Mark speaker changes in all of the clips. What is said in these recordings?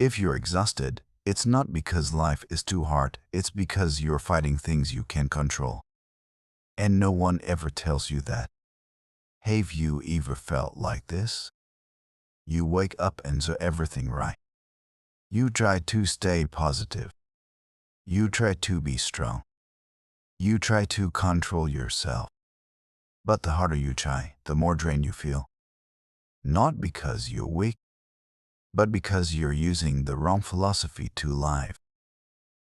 Speaker 1: If you're exhausted, it's not because life is too hard, it's because you're fighting things you can't control. And no one ever tells you that. Have you ever felt like this? You wake up and do everything right. You try to stay positive. You try to be strong. You try to control yourself. But the harder you try, the more drained you feel. Not because you're weak, but because you're using the wrong philosophy to live.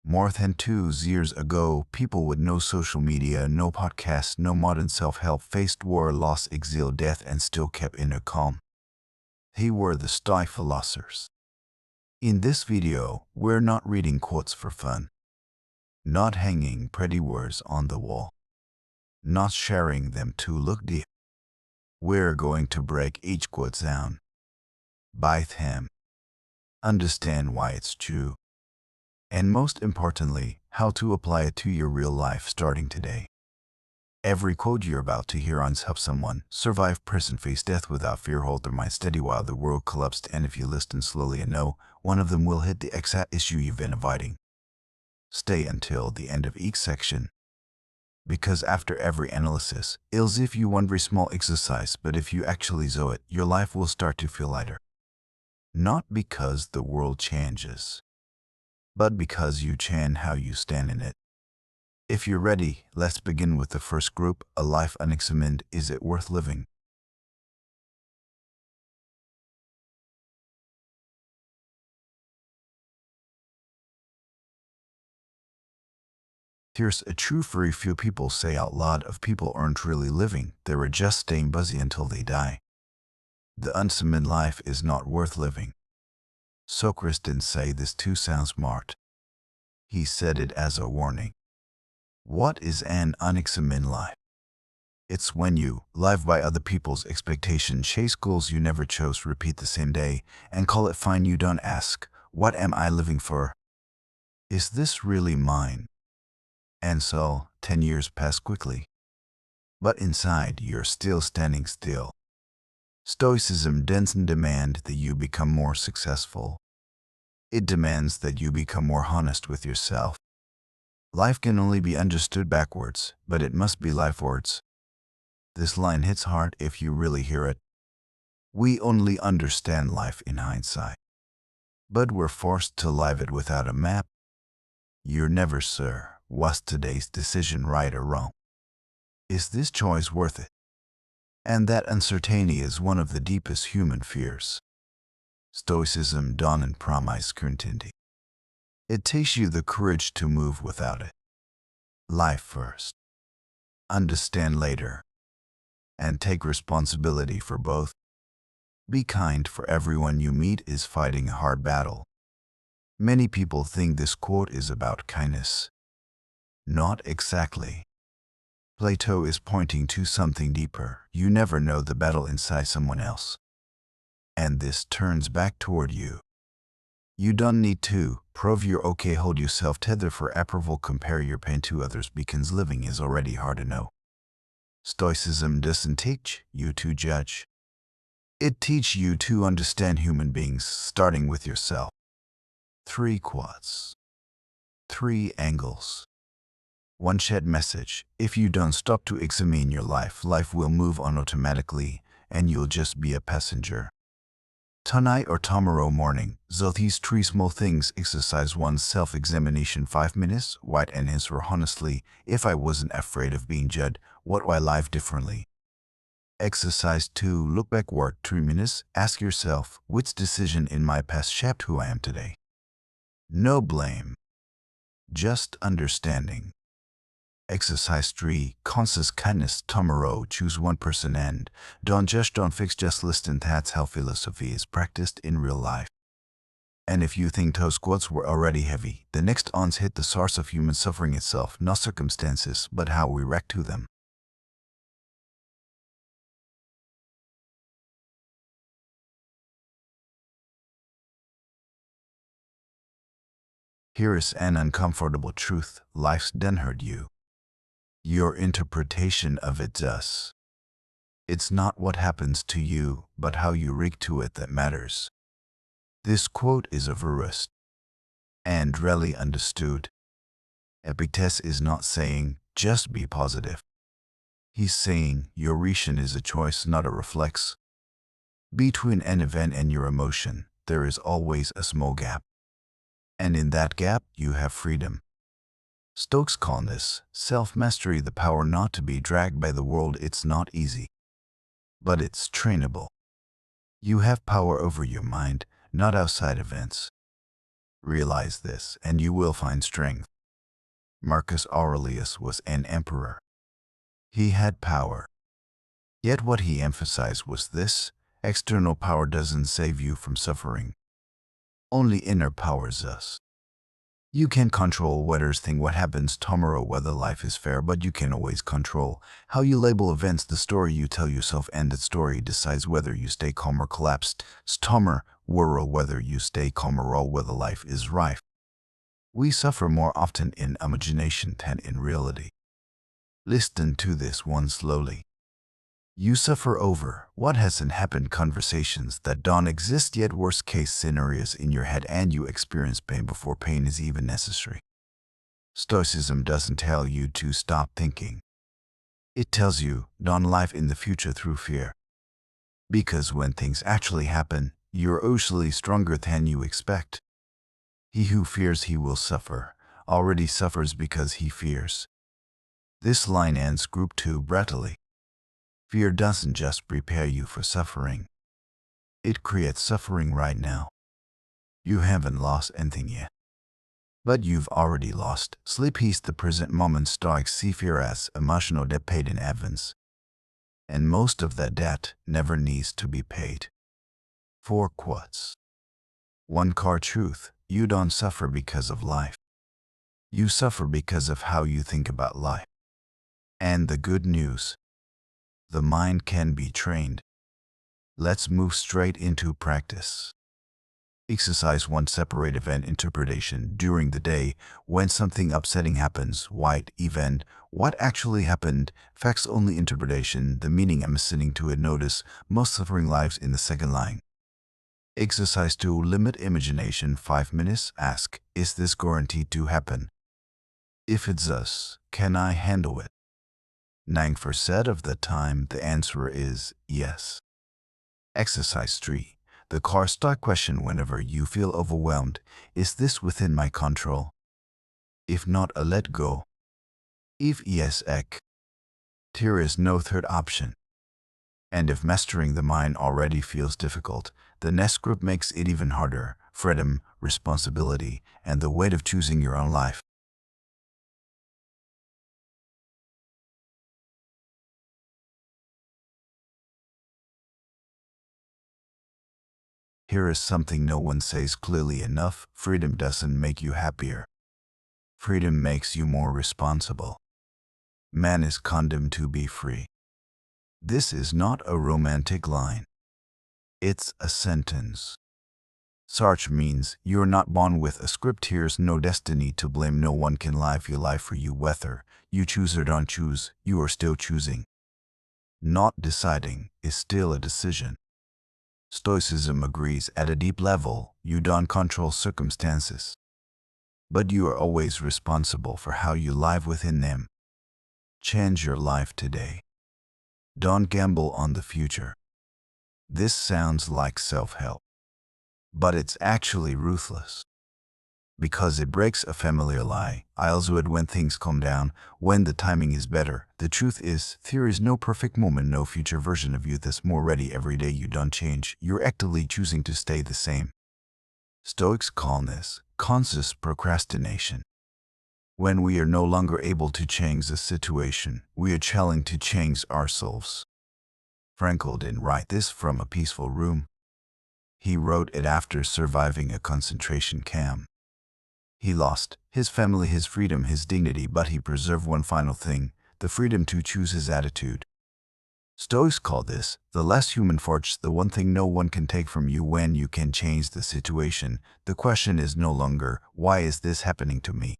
Speaker 1: More than 2 years ago, people with no social media, no podcasts, no modern self-help faced war, loss, exile, death, and still kept inner calm. They were the Stoic philosophers. In this video, we're not reading quotes for fun, not hanging pretty words on the wall, not sharing them to look deep. We're going to break each quote down, bite them, understand why it's true, and most importantly, how to apply it to your real life starting today. Every quote you're about to hear on help someone survive prison, face death without fear, hold their mind steady while the world collapsed, and if you listen slowly and know, one of them will hit the exact issue you've been avoiding. Stay until the end of each section, because after every analysis, it's if you want very small exercise, but if you actually do it, your life will start to feel lighter. Not because the world changes, but because you change how you stand in it. If you're ready, let's begin with the first group, a life unexamined, is it worth living? Here's a truth very few people say out loud: of people aren't really living, they were just staying busy until they die. The unexamined life is not worth living. Socrates didn't say this to sound smart. He said it as a warning. What is an unexamined life? It's when you live by other people's expectations, chase goals you never chose, repeat the same day, and call it fine. You don't ask, what am I living for? Is this really mine? And so, 10 years pass quickly. But inside, you're still standing still. Stoicism doesn't demand that you become more successful. It demands that you become more honest with yourself. Life can only be understood backwards, but it must be lifewards. This line hits hard if you really hear it. We only understand life in hindsight, but we're forced to live it without a map. You're never sure, was today's decision right or wrong? Is this choice worth it? And that uncertainty is one of the deepest human fears. Stoicism doesn't promise certainty. It takes you the courage to move without it. Life first, understand later, and take responsibility for both. Be kind, for everyone you meet is fighting a hard battle. Many people think this quote is about kindness. Not exactly. Plato is pointing to something deeper. You never know the battle inside someone else. And this turns back toward you. You don't need to prove you're okay, hold yourself tethered for approval, compare your pain to others, because living is already hard to know. Stoicism doesn't teach you to judge. It teaches you to understand human beings, starting with yourself. 3 quotes. 3 angles. 1 shared message: if you don't stop to examine your life, life will move on automatically, and you'll just be a passenger. Tonight or tomorrow morning, so these 3 small things: exercise 1, self-examination 5 minutes, write and answer honestly, if I wasn't afraid of being judged, what would I live differently? Exercise 2, look backward 3 minutes, ask yourself, which decision in my past shaped who I am today? No blame, just understanding. Exercise 3, conscious kindness tomorrow, choose 1 person and don't judge, don't fix, just listen. That's how philosophy is practiced in real life. And if you think those quotes were already heavy, the next ons hit the source of human suffering itself, not circumstances, but how we react to them. Here is an uncomfortable truth: life's done hurt you. Your interpretation of it does. It's not what happens to you, but how you react to it that matters. This quote is averse and rarely understood. Epictetus is not saying, just be positive. He's saying, your reason is a choice, not a reflex. Between an event and your emotion, there is always a small gap. And in that gap, you have freedom. Stoics call this self-mastery, the power not to be dragged by the world. It's not easy, but it's trainable. You have power over your mind, not outside events. Realize this, and you will find strength. Marcus Aurelius was an emperor. He had power. Yet what he emphasized was this: external power doesn't save you from suffering. Only inner powers us. You can control what others think, what happens tomorrow, whether life is fair, but you can always control how you label events, the story you tell yourself, and that story decides whether you stay calm or collapse. Stormer, world, whether you stay calm or whether life is rife. We suffer more often in imagination than in reality. Listen to this one slowly. You suffer over what hasn't happened, conversations that don't exist yet, worst-case scenarios in your head, and you experience pain before pain is even necessary. Stoicism doesn't tell you to stop thinking. It tells you, don't live in the future through fear. Because when things actually happen, you're usually stronger than you expect. He who fears he will suffer already suffers because he fears. This line ends Group 2 brutally. Fear doesn't just prepare you for suffering. It creates suffering right now. You haven't lost anything yet, but you've already lost sleep, peace, the present moment. Stoics see fear as emotional debt paid in advance, and most of that debt never needs to be paid. 4 quotes. 1 core truth: you don't suffer because of life. You suffer because of how you think about life. And the good news: the mind can be trained. Let's move straight into practice. Exercise 1: separate event interpretation. During the day, when something upsetting happens, white event, what actually happened, facts only. Interpretation, the meaning I'm listening to it. Notice most suffering lives in the second line. Exercise 2: limit imagination. 5 minutes. Ask, is this guaranteed to happen? If it does, can I handle it? 9% of the time, the answer is yes. Exercise 3: the core Stoic question. Whenever you feel overwhelmed, is this within my control? If not, let go. If yes, there is no third option. And if mastering the mind already feels difficult, the next group makes it even harder: freedom, responsibility, and the weight of choosing your own life. Here is something no one says clearly enough: freedom doesn't make you happier. Freedom makes you more responsible. Man is condemned to be free. This is not a romantic line. It's a sentence. Sarch means you're not born with a script. Here's no destiny to blame. No one can live your life for you. Whether you choose or don't choose, you are still choosing. Not deciding is still a decision. Stoicism agrees at a deep level. You don't control circumstances, but you are always responsible for how you live within them. Change your life today. Don't gamble on the future. This sounds like self-help, but it's actually ruthless, because it breaks a familiar lie. I'll do it when things calm down, when the timing is better. The truth is, there is no perfect moment, no future version of you that's more ready. Every day you don't change, you're actively choosing to stay the same. Stoics call this conscious procrastination. When we are no longer able to change the situation, we are challenged to change ourselves. Frankl didn't write this from a peaceful room. He wrote it after surviving a concentration camp. He lost his family, his freedom, his dignity, but he preserved one final thing: the freedom to choose his attitude. Stoics call this the less human force, the one thing no one can take from you. When you can change the situation, the question is no longer, why is this happening to me?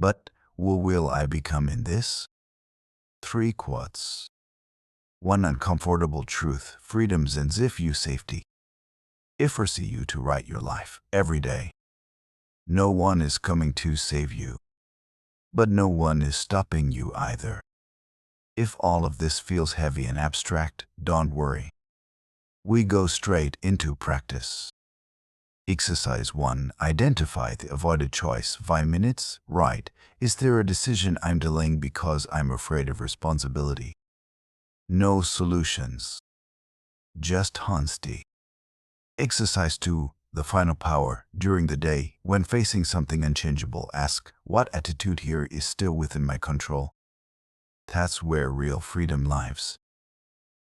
Speaker 1: But, who will I become in this? 3 quotes. 1 uncomfortable truth: freedom ends if you safety. It forces you to write your life every day. No one is coming to save you, but no one is stopping you either. If all of this feels heavy and abstract, don't worry. We go straight into practice. Exercise 1. Identify the avoided choice. 5 minutes. Right. Is there a decision I'm delaying because I'm afraid of responsibility? No solutions. Just honesty. Exercise 2. The final power. During the day, when facing something unchangeable, ask, what attitude here is still within my control? That's where real freedom lies.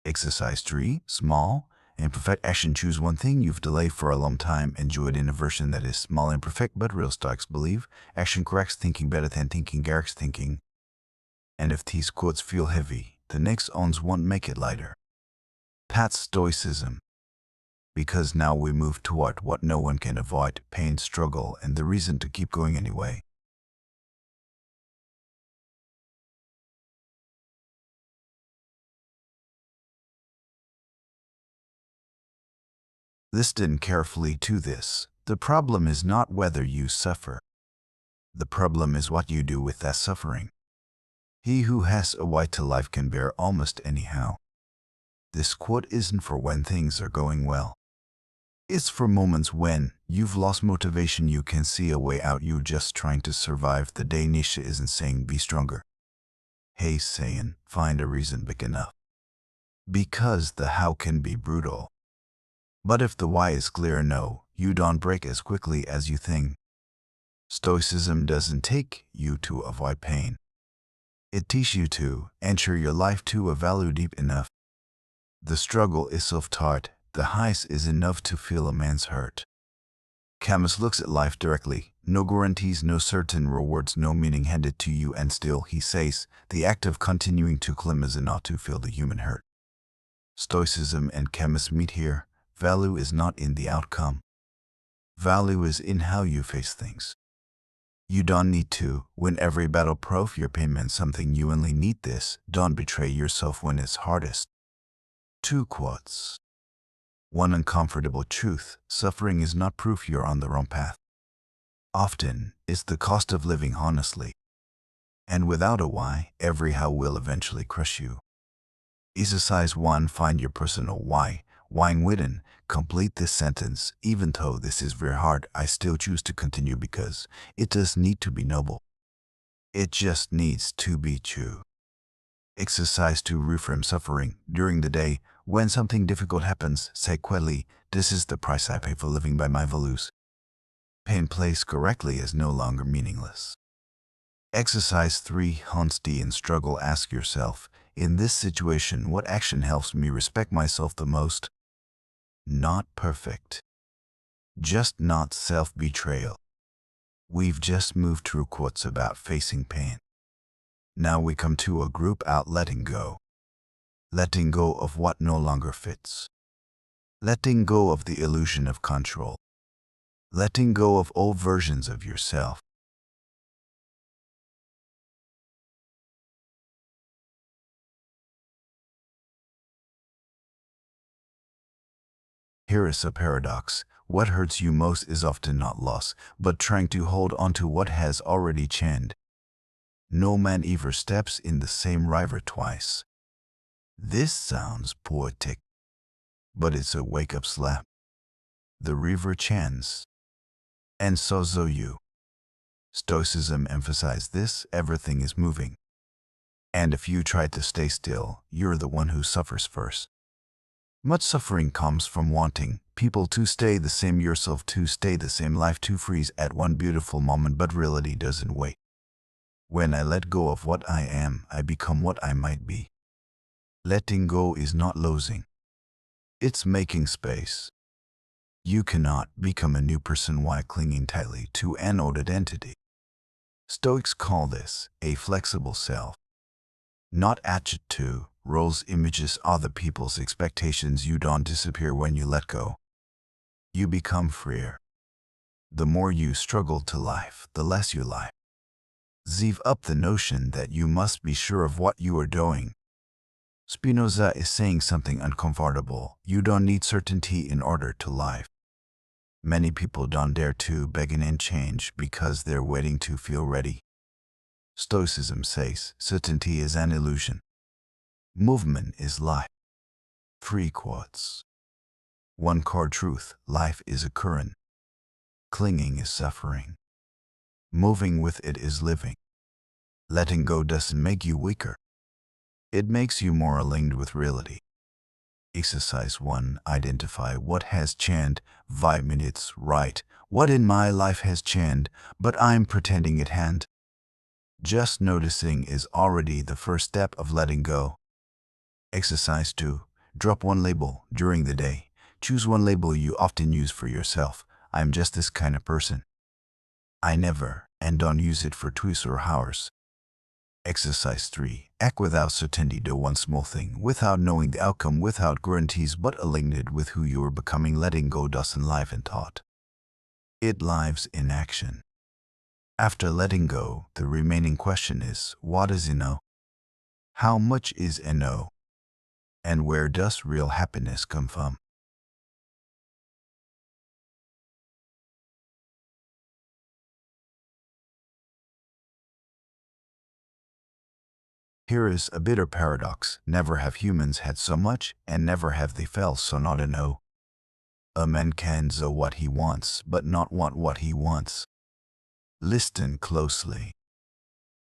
Speaker 1: Exercise 3. Small, imperfect action. Choose one thing you've delayed for a long time. Enjoy it in a version that is small, imperfect, but real. Stoics believe action corrects thinking better than thinking corrects thinking. And if these quotes feel heavy, the next ones won't make it lighter. That's Stoicism. Because now we move toward what no one can avoid: pain, struggle, and the reason to keep going anyway. Listen carefully to this. The problem is not whether you suffer. The problem is what you do with that suffering. He who has a vital life can bear almost anyhow. This quote isn't for when things are going well. It's for moments when you've lost motivation, you can see a way out, you're just trying to survive the day. Nietzsche isn't saying be stronger. He's saying find a reason big enough. Because the how can be brutal. But if the why is clear, no, you don't break as quickly as you think. Stoicism doesn't take you to avoid pain. It teaches you to enter your life to a value deep enough. The struggle is self-taught. The highs is enough to feel a man's hurt. Camus looks at life directly. No guarantees, no certain rewards, no meaning handed to you, and still, he says, the act of continuing to climb is enough to feel the human hurt. Stoicism and Camus meet here. Value is not in the outcome. Value is in how you face things. You don't need to win every battle. Prove your pain meant something. You only need this. Don't betray yourself when it's hardest. 2 quotes. 1 uncomfortable truth. Suffering is not proof you're on the wrong path. Often, it's the cost of living honestly. And without a why, every how will eventually crush you. Exercise 1. Find your personal why. Whying within. Complete this sentence. Even though this is very hard, I still choose to continue because it does need to be noble. It just needs to be true. Exercise 2. Reframe suffering. During the day, when something difficult happens, say quietly, this is the price I pay for living by my values. Pain placed correctly is no longer meaningless. Exercise 3. Honesty in struggle. Ask yourself, in this situation, what action helps me respect myself the most? Not perfect. Just not self-betrayal. We've just moved through quotes about facing pain. Now we come to a group out: letting go. Letting go of what no longer fits. Letting go of the illusion of control. Letting go of old versions of yourself. Here is a paradox. What hurts you most is often not loss, but trying to hold on to what has already changed. No man ever steps in the same river twice. This sounds poetic, but it's a wake-up slap. The river chants, and so you. Stoicism emphasizes this: everything is moving. And if you try to stay still, you're the one who suffers first. Much suffering comes from wanting people to stay the same, yourself to stay the same, life to freeze at one beautiful moment, but reality doesn't wait. When I let go of what I am, I become what I might be. Letting go is not losing. It's making space. You cannot become a new person while clinging tightly to an old identity. Stoics call this a flexible self. Not attached to roles, images, other people's expectations. You don't disappear when you let go. You become freer. The more you struggle to life, the less you lie. Give up the notion that you must be sure of what you are doing. Spinoza is saying something uncomfortable. You don't need certainty in order to live. Many people don't dare to begin and change because they're waiting to feel ready. Stoicism says certainty is an illusion. Movement is life. 3 quotes. One core truth: life is a current. Clinging is suffering. Moving with it is living. Letting go doesn't make you weaker. It makes you more aligned with reality. Exercise 1. Identify what has changed. 5 minutes. Right. What in my life has changed, but I'm pretending it hadn't? Just noticing is already the first step of letting go. Exercise 2. Drop one label during the day. Choose one label you often use for yourself. I'm just this kind of person. I never, and don't use it for 2 or hours. Exercise 3. Act without certainty. Do one small thing, without knowing the outcome, without guarantees, but aligned with who you are becoming. Letting go doesn't live in thought. It lives in action. After letting go, the remaining question is, what is enough? How much is enough? And where does real happiness come from? Here is a bitter paradox. Never have humans had so much, and never have they felt so not enough. A man can know what he wants, but not want what he wants. Listen closely.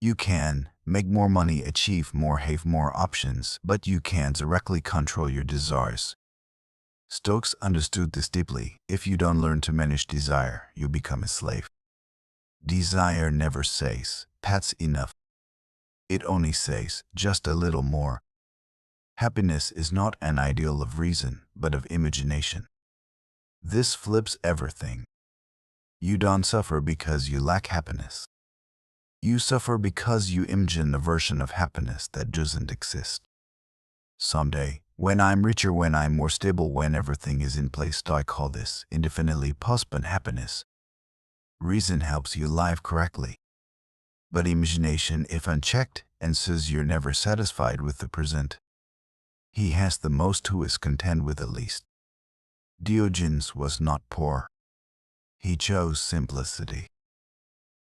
Speaker 1: You can make more money, achieve more, have more options, but you can't directly control your desires. Stoics understood this deeply. If you don't learn to manage desire, you become a slave. Desire never says, that's enough. It only says, just a little more. Happiness is not an ideal of reason, but of imagination. This flips everything. You don't suffer because you lack happiness. You suffer because you imagine a version of happiness that doesn't exist. Someday, when I'm richer, when I'm more stable, when everything is in place, I call this indefinitely postponed happiness. Reason helps you live correctly. But imagination, if unchecked, says you're never satisfied with the present. He has the most who is content with the least. Diogenes was not poor. He chose simplicity.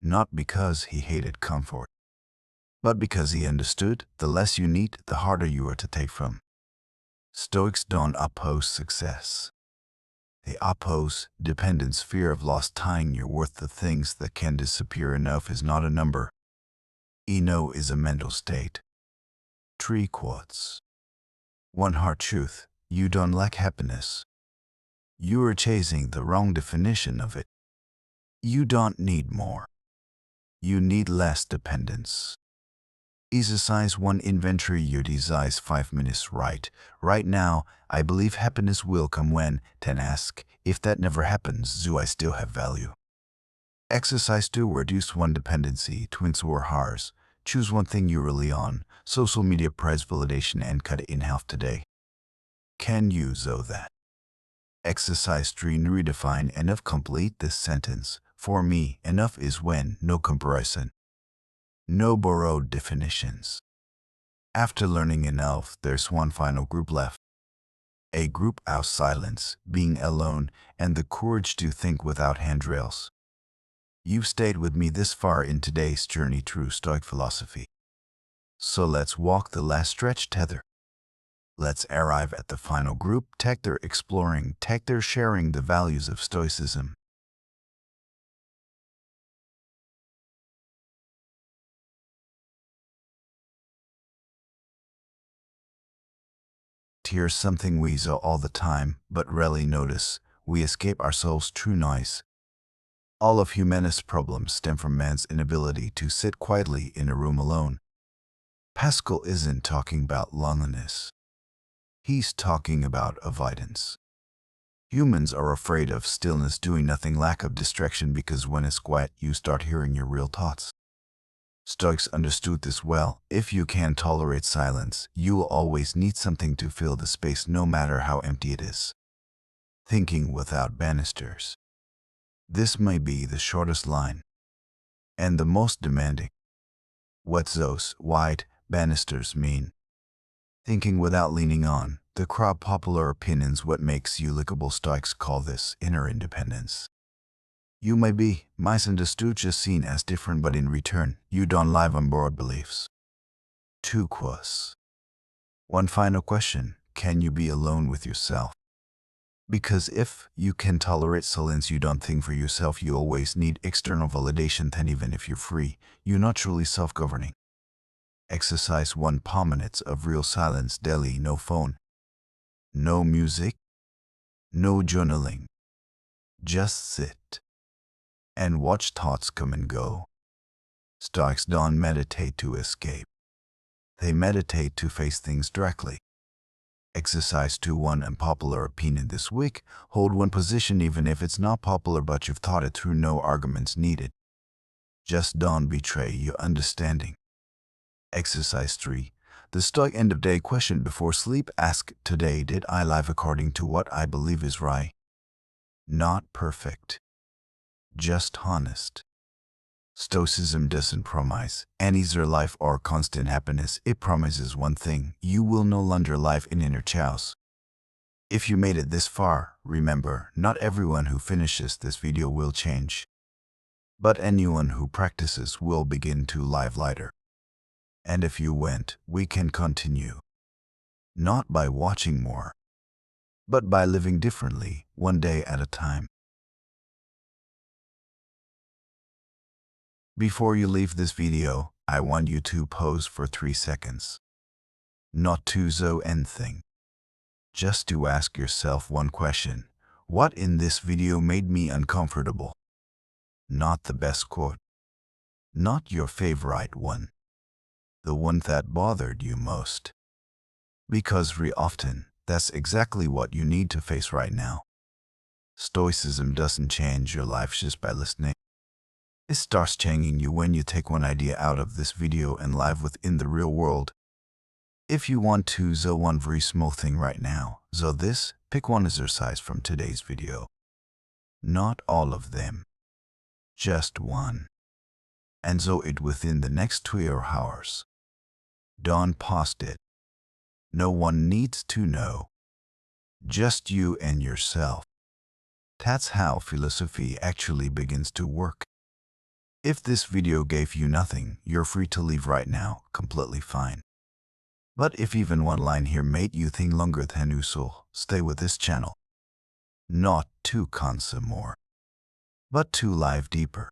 Speaker 1: Not because he hated comfort, but because he understood the less you need, the harder you are to take from. Stoics don't oppose success. They oppose dependence, fear of loss, tying your worth to things that can disappear. Enough is not a number. Enough is a mental state. 3 quotes. One hard truth: you don't lack happiness. You are chasing the wrong definition of it. You don't need more. You need less dependence. Exercise 1. Inventory your desires. 5 minutes. Right now, I believe happiness will come when. 10. Ask, if that never happens, do I still have value? Exercise 2. Reduce one dependency. 20 hours. Choose one thing you rely on. Social media, prize, validation, and cut it in half today. Can you do that? Exercise 3. Redefine enough. Complete this sentence. For me, enough is when no comparison, no borrowed definitions. After learning enough, there's one final group left. A group out silence, being alone, and the courage to think without handrails. You've stayed with me this far in today's journey through Stoic philosophy. So let's walk the last stretch tether. Let's arrive at the final group, together exploring, together sharing the values of Stoicism. Here's something we do all the time, but rarely notice. We escape ourselves through noise. All of humanity's problems stem from man's inability to sit quietly in a room alone. Pascal isn't talking about loneliness. He's talking about avoidance. Humans are afraid of stillness, doing nothing, lack of distraction, because when it's quiet, you start hearing your real thoughts. Stoics understood this well. If you can't tolerate silence, you will always need something to fill the space, no matter how empty it is. Thinking without banisters. This may be the shortest line, and the most demanding. What those white banisters mean? Thinking without leaning on, the crowd popular opinions what makes you likable. Stoics call this inner independence. You may be misunderstood, just seen as different, but in return, you don't live on borrowed beliefs. 2 quotes. One final question: can you be alone with yourself? Because if you can tolerate silence, you don't think for yourself, you always need external validation. Then even if you're free, you're not truly self-governing. Exercise 1. Minutes of real silence daily. No phone, no music, no journaling. Just sit and watch thoughts come and go. Stoics don't meditate to escape. They meditate to face things directly. Exercise 2. 1 unpopular opinion this week. Hold one position even if it's not popular, but you've thought it through. No arguments needed. Just don't betray your understanding. Exercise 3. The Stoic end of day question before sleep. Ask, today did I live according to what I believe is right? Not perfect, just honest. Stoicism doesn't promise an easier life or constant happiness. It promises one thing: you will no longer live in inner chaos. If you made it this far, remember, not everyone who finishes this video will change, but anyone who practices will begin to live lighter. And if you went, we can continue. Not by watching more, but by living differently, one day at a time. Before you leave this video, I want you to pause for 3 seconds. Not to do anything. Just to ask yourself one question: what in this video made me uncomfortable? Not the best quote. Not your favorite one. The one that bothered you most. Because very often, that's exactly what you need to face right now. Stoicism doesn't change your life just by listening. It starts changing you when you take one idea out of this video and live within the real world. If you want to do one very small thing right now, do this: pick one exercise from today's video. Not all of them. Just one. And do it within the next 2 hours. Don't post it. No one needs to know. Just you and yourself. That's how philosophy actually begins to work. If this video gave you nothing, you're free to leave right now, completely fine. But if even one line here made you think longer than usual, stay with this channel. Not to consume more, but to live deeper.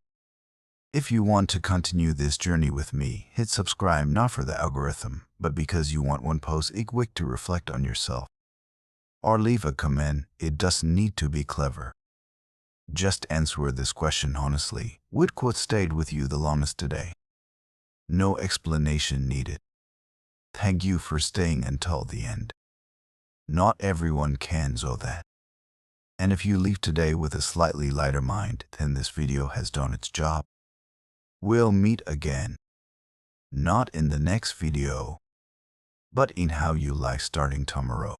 Speaker 1: If you want to continue this journey with me, hit subscribe, not for the algorithm, but because you want one post each week to reflect on yourself. Or leave a comment. It doesn't need to be clever. Just answer this question honestly: what quote stayed with you the longest today? No explanation needed. Thank you for staying until the end. Not everyone can do that. And if you leave today with a slightly lighter mind, then this video has done its job. We'll meet again. Not in the next video, but in how you live starting tomorrow.